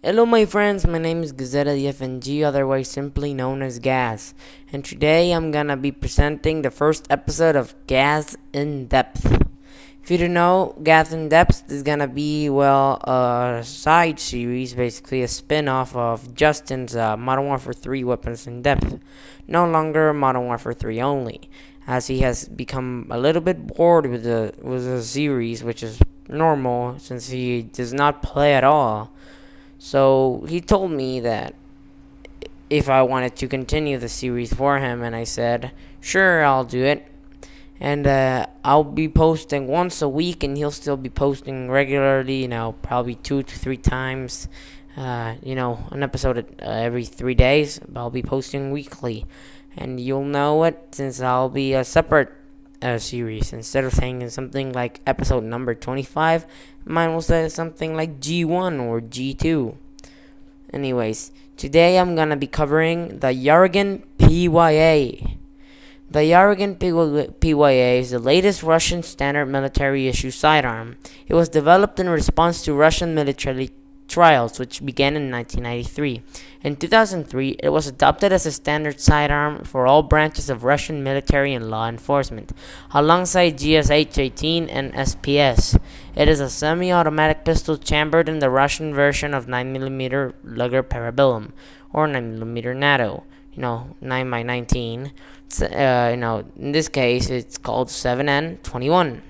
Hello, my friends. My name is Gaz In Depth, otherwise simply known as Gaz. And today I'm gonna be presenting the first episode of Gaz In Depth. If you don't know, Gaz In Depth is gonna be, a side series, basically a spin off of Justin's Modern Warfare 3 Weapons in Depth. No longer Modern Warfare 3 only, as he has become a little bit bored with the series, which is normal since he does not play at all. So he told me that if I wanted to continue the series for him, and I said, sure, I'll do it. And I'll be posting once a week, and he'll still be posting regularly, probably 2 to 3 times, an episode every 3 days. I'll be posting weekly. And you'll know it since I'll be a separate series. Instead of saying something like episode number 25, mine will say something like G1 or G2. Anyways, today I'm gonna be covering the Yargan PYA. The Yargan PYA is the latest Russian standard military issue sidearm. It was developed in response to Russian military trials, which began in 1993. In 2003, it was adopted as a standard sidearm for all branches of Russian military and law enforcement, alongside GSH-18 and SPS. It is a semi-automatic pistol chambered in the Russian version of 9mm Luger Parabellum, or 9mm NATO, 9x19. In this case, it's called 7N21,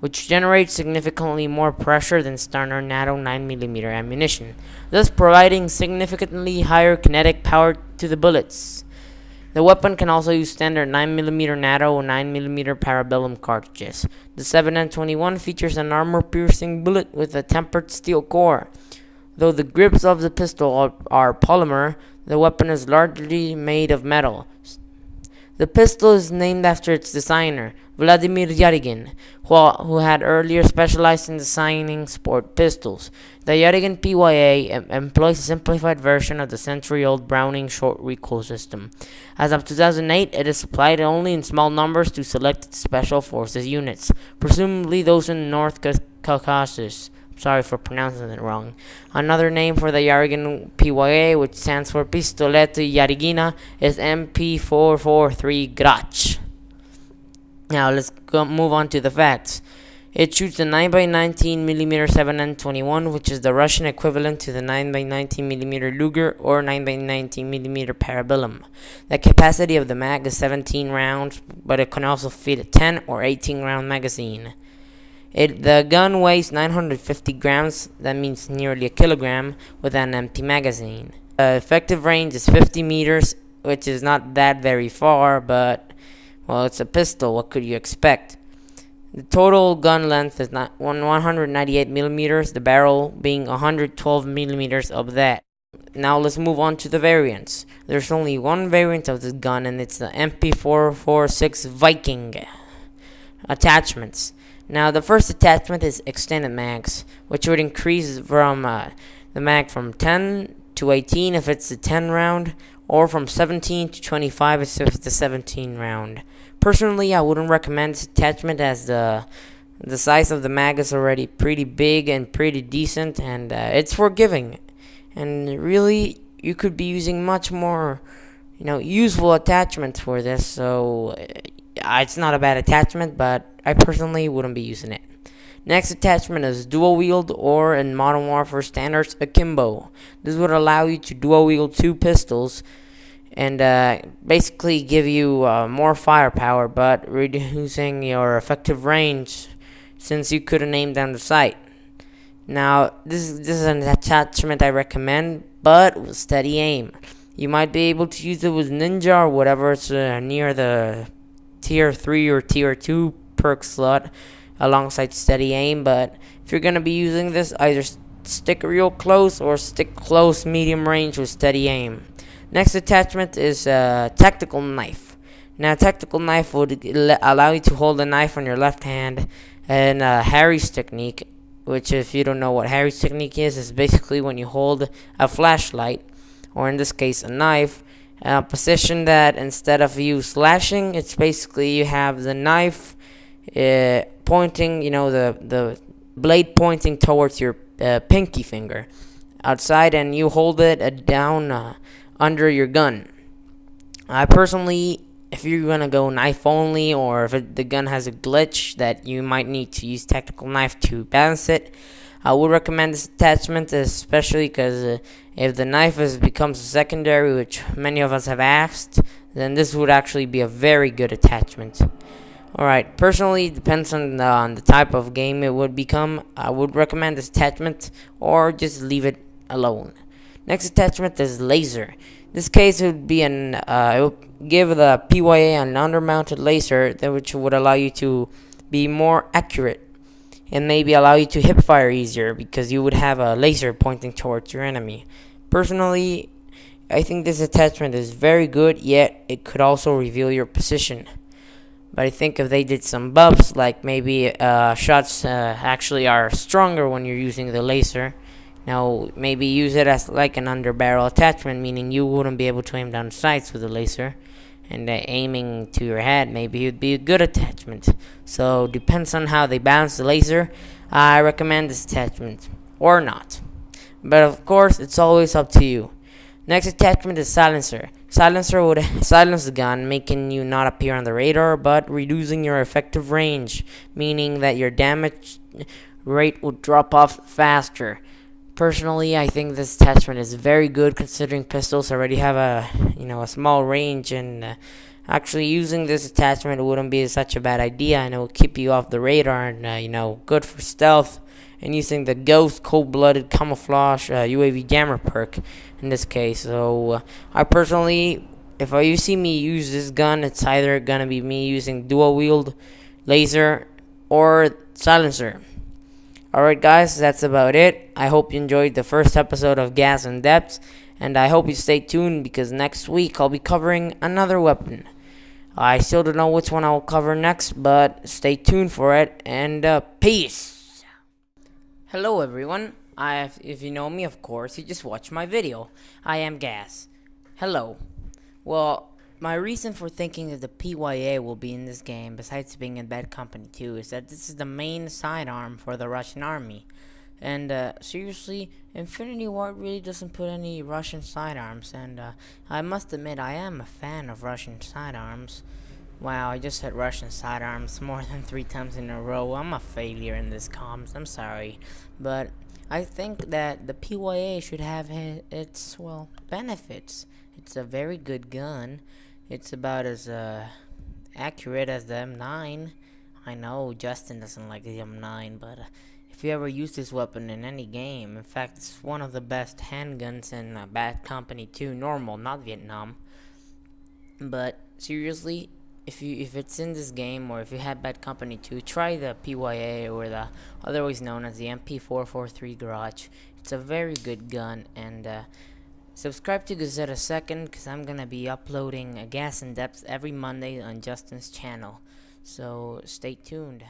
which generates significantly more pressure than standard NATO 9mm ammunition, thus providing significantly higher kinetic power to the bullets. The weapon can also use standard 9mm NATO or 9mm Parabellum cartridges. The 7N21 features an armor-piercing bullet with a tempered steel core. Though the grips of the pistol are polymer, the weapon is largely made of metal. The pistol is named after its designer, Vladimir Yarygin, who had earlier specialized in designing sport pistols. The Yarygin PYA employs a simplified version of the century-old Browning short recoil system. As of 2008, it is supplied only in small numbers to selected special forces units, presumably those in North Caucasus. Sorry for pronouncing it wrong. Another name for the Yarygin PYA, which stands for Pistoleto Yarygina, is MP443 Grach. Now let's move on to the facts. It shoots the 9x19mm 7N21, which is the Russian equivalent to the 9x19mm Luger or 9x19mm Parabellum. The capacity of the mag is 17 rounds, but it can also fit a 10 or 18 round magazine. The gun weighs 950 grams, that means nearly a kilogram, with an empty magazine. The effective range is 50 meters, which is not that very far, but, it's a pistol, what could you expect? The total gun length is 198 millimeters, the barrel being 112 millimeters of that. Now let's move on to the variants. There's only one variant of this gun, and it's the MP446 Viking. Attachments. Now, the first attachment is extended mags, which would increase from the mag from 10 to 18 if it's a 10 round, or from 17 to 25 if it's a 17 round. Personally, I wouldn't recommend this attachment as the size of the mag is already pretty big and pretty decent, and it's forgiving. And really, you could be using much more, useful attachments for this, so it's not a bad attachment, but I personally wouldn't be using it. Next attachment is dual wield, or in Modern Warfare standards, akimbo. This would allow you to dual wield 2 pistols and basically give you more firepower, but reducing your effective range since you couldn't aim down the sight. Now, this is an attachment I recommend, but with steady aim. You might be able to use it with Ninja or whatever it's near the Tier 3 or Tier 2 perk slot alongside steady aim, but if you're going to be using this, either stick real close or stick close medium range with steady aim. Next attachment is a tactical knife. Now, a tactical knife would allow you to hold a knife on your left hand, and Harry's technique, which if you don't know what Harry's technique is basically when you hold a flashlight, or in this case a knife, position that instead of you slashing, it's basically you have the knife pointing, the blade pointing towards your pinky finger. outside and you hold it down under your gun. I personally, if you're gonna go knife only, or if the gun has a glitch that you might need to use tactical knife to balance it, I would recommend this attachment, especially because if the knife becomes a secondary, which many of us have asked, then this would actually be a very good attachment. Alright, personally, it depends on the type of game it would become. I would recommend this attachment, or just leave it alone. Next attachment is laser. In this case, it would be it would give the PYA an undermounted laser, which would allow you to be more accurate and maybe allow you to hip fire easier because you would have a laser pointing towards your enemy. Personally, I think this attachment is very good, yet it could also reveal your position. But I think if they did some buffs, like maybe shots actually are stronger when you're using the laser. Now, maybe use it as like an underbarrel attachment, meaning you wouldn't be able to aim down sights with the laser. And aiming to your head, maybe it would be a good attachment. So, depends on how they balance the laser. I recommend this attachment, or not. But of course, it's always up to you. Next attachment is silencer. Silencer would silence the gun, making you not appear on the radar, but reducing your effective range, meaning that your damage rate would drop off faster. Personally, I think this attachment is very good, considering pistols already have a small range, and actually using this attachment wouldn't be such a bad idea, and it will keep you off the radar, and good for stealth. And using the Ghost Cold-Blooded Camouflage UAV Jammer perk in this case. So I personally, if you see me use this gun, it's either gonna be me using dual wield, laser, or silencer. Alright guys, that's about it. I hope you enjoyed the first episode of Gaz In Depth, and I hope you stay tuned because next week I'll be covering another weapon. I still don't know which one I'll cover next, but stay tuned for it, and peace! Hello everyone, if you know me, of course, you just watched my video. I am Gaz. Hello. Well, my reason for thinking that the PYA will be in this game, besides being in bad company too, is that this is the main sidearm for the Russian army. And seriously, Infinity Ward really doesn't put any Russian sidearms, and I must admit I am a fan of Russian sidearms. Wow, I just said Russian sidearms more than 3 times in a row. I'm a failure in this comms, I'm sorry. But I think that the PYA should have its, benefits. It's a very good gun. It's about as accurate as the M9. I know Justin doesn't like the M9, but if you ever use this weapon in any game, in fact, it's one of the best handguns in Bad Company 2, normal, not Vietnam. But seriously, if it's in this game, or if you had Bad Company 2, try the PYA, or the otherwise known as the MP443 Garage. It's a very good gun, and subscribe to Gazetta Second, because I'm gonna be uploading a Gas In Depth every Monday on Justin's channel. So stay tuned.